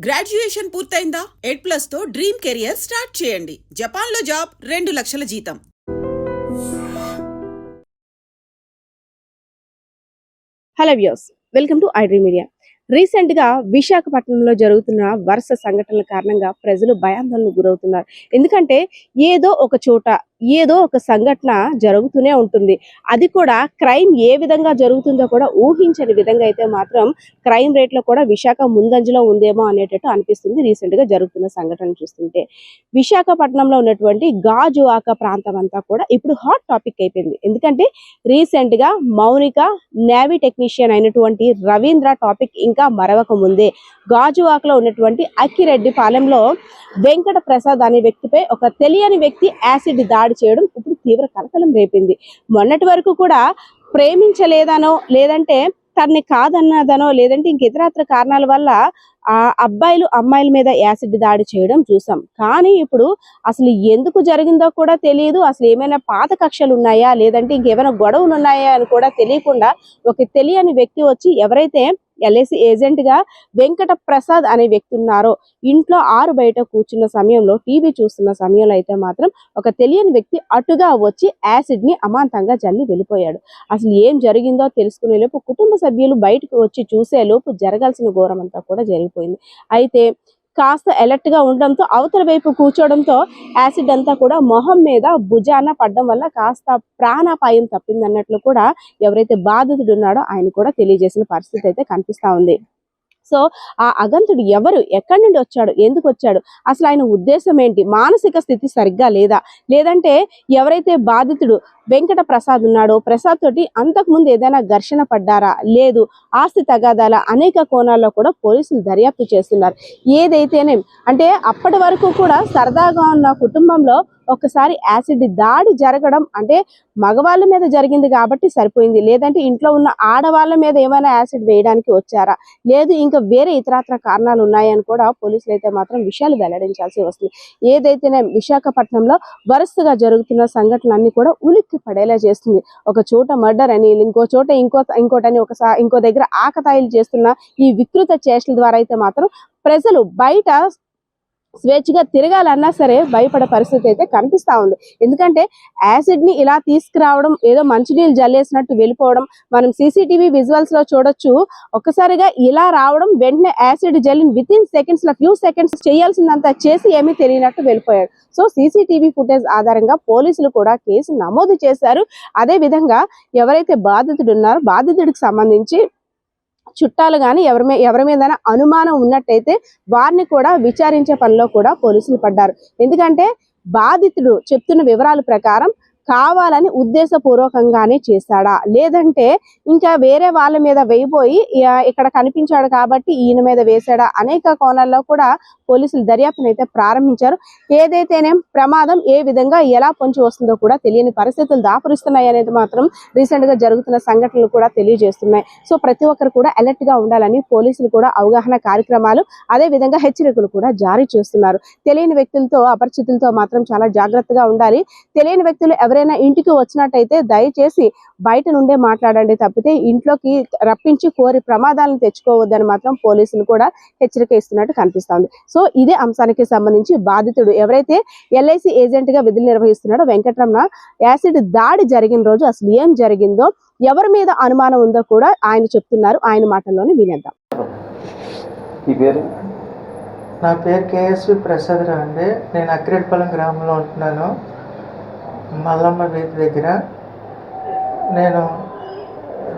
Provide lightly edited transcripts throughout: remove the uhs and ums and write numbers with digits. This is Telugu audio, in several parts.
గ్రాడ్యుయేషన్ పూర్తయిందా? ఎడ్+ తో డ్రీమ్ కెరియర్ స్టార్ట్ చేయండి. జపాన్లో జాబ్, 2 లక్షల జీతం. Hello views, welcome to iDream media. రీసెంట్గా విశాఖపట్నంలో జరుగుతున్న వరుస సంఘటనల కారణంగా ప్రజలు భయాందోళనకు గురవుతున్నారు. ఎందుకంటే ఏదో ఒక చోట ఏదో ఒక సంఘటన జరుగుతూనే ఉంటుంది. అది కూడా క్రైమ్ ఏ విధంగా జరుగుతుందో కూడా ఊహించని విధంగా అయితే మాత్రం క్రైమ్ రేట్లో కూడా విశాఖ ముందంజలో ఉందేమో అనేటట్టు అనిపిస్తుంది రీసెంట్గా జరుగుతున్న సంఘటనలు చూస్తుంటే. విశాఖపట్నంలో ఉన్నటువంటి గాజువాక ప్రాంతం అంతా కూడా ఇప్పుడు హాట్ టాపిక్ అయిపోయింది. ఎందుకంటే రీసెంట్గా మౌనిక నేవీ టెక్నీషియన్ అయినటువంటి రవీంద్ర టాపిక్ ఇంకా మరవక ముందే గాజువాకలో ఉన్నటువంటి అక్కిరెడ్డి పాలెంలో వెంకట ప్రసాద్ అనే వ్యక్తిపై ఒక తెలియని వ్యక్తి యాసిడ్ దాడి చేయడం ఇప్పుడు తీవ్ర కలకలం రేపింది. మొన్నటి వరకు కూడా ప్రేమించలేదనో, లేదంటే తనని కాదన్నదనో, లేదంటే ఇంక ఇతరత్ర కారణాల వల్ల ఆ అబ్బాయిలు అమ్మాయిల మీద యాసిడ్ దాడి చేయడం చూసాం. కానీ ఇప్పుడు అసలు ఎందుకు జరిగిందో కూడా తెలియదు. అసలు ఏమైనా పాత కక్షలు ఉన్నాయా, లేదంటే ఇంకేమైనా గొడవలు ఉన్నాయా అని కూడా తెలియకుండా ఒక తెలియని వ్యక్తి వచ్చి ఎవరైతే ఎల్ఐసి ఏజెంట్ గా వెంకట ప్రసాద్ అనే వ్యక్తి ఉన్నారో, ఇంట్లో ఆరు బయట కూర్చున్న సమయంలో టీవీ చూస్తున్న సమయంలో అయితే మాత్రం ఒక తెలియని వ్యక్తి అటుగా వచ్చి యాసిడ్ ని అమాంతంగా జల్లి వెళ్ళిపోయాడు. అసలు ఏం జరిగిందో తెలుసుకునే లోపు కుటుంబ సభ్యులు బయటకు వచ్చి చూసే లోపు జరగాల్సిన ఘోరం అంతా కూడా జరిగిపోయింది. అయితే కాస్త అలర్ట్ గా ఉండడంతో అవతల వైపు కూర్చోవడంతో యాసిడ్ అంతా కూడా మొహం మీద భుజాన పడడం వల్ల కాస్త ప్రాణాపాయం తప్పిందన్నట్లు కూడా ఎవరైతే బాధితుడు ఉన్నాడో ఆయన కూడా తెలియజేసిన పరిస్థితి అయితే కనిపిస్తా ఉంది. సో ఆ అగంతుడు ఎవరు, ఎక్కడి నుండి వచ్చాడు, ఎందుకు వచ్చాడు, అసలు ఆయన ఉద్దేశం ఏంటి, మానసిక స్థితి సరిగ్గా లేదా, లేదంటే ఎవరైతే బాధితుడు వెంకట ప్రసాద్ ఉన్నాడో ప్రసాద్ తోటి అంతకుముందు ఏదైనా ఘర్షణ పడ్డారా, లేదు ఆస్తి తగాదాల, అనేక కోణాల్లో కూడా పోలీసులు దర్యాప్తు చేస్తున్నారు. ఏదైతేనే అంటే అప్పటి వరకు కూడా సరదాగా ఉన్న కుటుంబంలో ఒక్కసారి యాసిడ్ దాడి జరగడం అంటే మగవాళ్ళ మీద జరిగింది కాబట్టి సరిపోయింది, లేదంటే ఇంట్లో ఉన్న ఆడవాళ్ళ మీద ఏమైనా యాసిడ్ వేయడానికి వచ్చారా, లేదు ఇంకా వేరే ఇతరత్ర కారణాలు ఉన్నాయని కూడా పోలీసులు అయితే మాత్రం విషయాలు వెల్లడించాల్సి వస్తుంది. ఏదైతేనే విశాఖపట్నంలో వరుసగా జరుగుతున్న సంఘటనలన్నీ కూడా ఉలిక్కి పడేలా చేస్తుంది. ఒక చోట మర్డర్ అని, ఇంకో చోట ఇంకోటని, ఇంకో దగ్గర ఆకతాయిలు చేస్తున్న ఈ వికృత చేష్టల ద్వారా అయితే మాత్రం ప్రజలు బయట స్వేచ్ఛగా తిరగాలన్నా సరే భయపడే పరిస్థితి అయితే కనిపిస్తా ఉంది. ఎందుకంటే యాసిడ్ ని ఇలా తీసుకురావడం, ఏదో మంచినీళ్ళు జల్లేసినట్టు వెళ్ళిపోవడం మనం సీసీటీవీ విజువల్స్ లో చూడొచ్చు. ఒక్కసారిగా ఇలా రావడం, వెంటనే యాసిడ్ జల్లిని వితిన్ సెకండ్స్ లో, ఫ్యూ సెకండ్స్ చేయాల్సిందంతా చేసి ఏమీ తెలియనట్టు వెళ్ళిపోయాడు. సో సీసీటీవీ ఫుటేజ్ ఆధారంగా పోలీసులు కూడా కేసు నమోదు చేశారు. అదే విధంగా ఎవరైతే బాధితుడు ఉన్నారో బాధితుడికి సంబంధించి చుట్టాలు కానీ ఎవరి మీద అనుమానం ఉన్నట్టయితే వారిని కూడా విచారించే పనిలో కూడా పోలీసులు పడ్డారు. ఎందుకంటే బాధితుడు చెప్తున్న వివరాల ప్రకారం కావాలని ఉద్దేశపూర్వకంగానే చేశాడా, లేదంటే ఇంకా వేరే వాళ్ళ మీద వేయబోయి ఇక్కడ కనిపించాడు కాబట్టి ఈయన మీద వేశాడా, అనేక కోణాల్లో కూడా పోలీసులు దర్యాప్తును అయితే ప్రారంభించారు. ఏదైతేనే ప్రమాదం ఏ విధంగా ఎలా పొంచి వస్తుందో కూడా తెలియని పరిస్థితులు దాపురిస్తున్నాయి అనేది మాత్రం రీసెంట్ గా జరుగుతున్న సంఘటనలు కూడా తెలియజేస్తున్నాయి. సో ప్రతి ఒక్కరు కూడా అలర్ట్ గా ఉండాలని పోలీసులు కూడా అవగాహన కార్యక్రమాలు, అదే విధంగా హెచ్చరికలు కూడా జారీ చేస్తున్నారు. తెలియని వ్యక్తులతో, అపరిచితులతో మాత్రం చాలా జాగ్రత్తగా ఉండాలి. తెలియని వ్యక్తులు ఎవరైనా ఇంటికి వచ్చినట్టయితే దయచేసి బయట నుండే మాట్లాడండి తప్పితే ఇంట్లోకి రప్పించి కోరి ప్రమాదాలను తెచ్చుకోవద్దని మాత్రం పోలీసులు కూడా హెచ్చరిక ఇస్తున్నట్టు కనిపిస్తోంది. సో ఇదే అంశానికి సంబంధించి బాధితుడు ఎవరైతే ఎల్ఐసి ఏజెంట్ గా విధులు నిర్వహిస్తున్నాడో వెంకటరమణ, యాసిడ్ దాడి జరిగిన రోజు అసలు ఏం జరిగిందో, ఎవరి మీద అనుమానం ఉందో కూడా ఆయన చెప్తున్నారు. ఆయన మాటల్లోనే వినేద్దాం. నా పేరు కేఎస్వి ప్రసాద్ రావు అండి. నేను అక్కిరెడ్డిపాలెం గ్రామంలో ఉంటున్నాను, మల్లమ్మ వీధి దగ్గర. నేను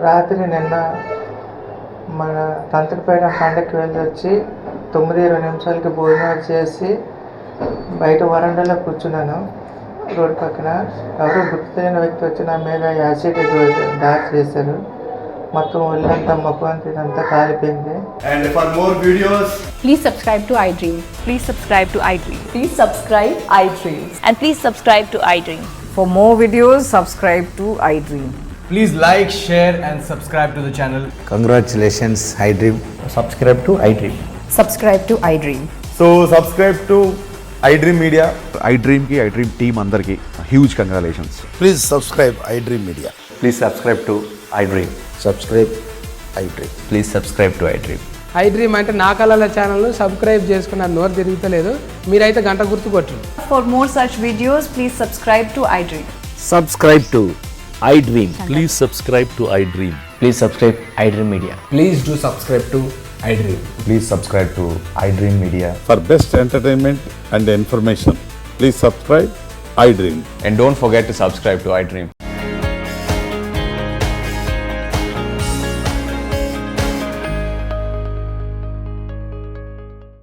రాత్రి నిన్న మన తంతకపేట పండగకి వెళ్ళి వచ్చి 9:20 భోజనం చేసి బయట వరండాలో కూర్చున్నాను రోడ్డు పక్కన. ఎవరో గుర్తు తెలియని వ్యక్తి వచ్చి నా మీద యాసిడ్ దాడి చేశారు. మొత్తం ఒళ్ళంతా ముఖం ఇదంతా కాలిపోయింది. And for more videos, please subscribe to iDream. Please subscribe to iDream. Please subscribe iDream. And please subscribe to iDream. For more videos, subscribe to iDream. please like, share and subscribe to the channel. Congratulations, iDream. Subscribe to iDream. Subscribe to iDream. So subscribe to iDream Media. iDream ki iDream team andarki huge congratulations. Please subscribe iDream Media. Please subscribe to iDream. Subscribe iDream. Please subscribe to iDream. I dream అంటే నా కళల ఛానల్ను సబ్స్క్రైబ్ చేసుకున్న నోరు తిరుగుతలేదు. మీరైతే గంట గుర్తు కొట్టండి. For more such videos, please subscribe to iDream. Subscribe to iDream. Please subscribe to iDream. Please subscribe iDream Media. Please do subscribe to I dream. Please subscribe to iDream Media. For best entertainment and information, please subscribe iDream. And don't forget to subscribe to iDream.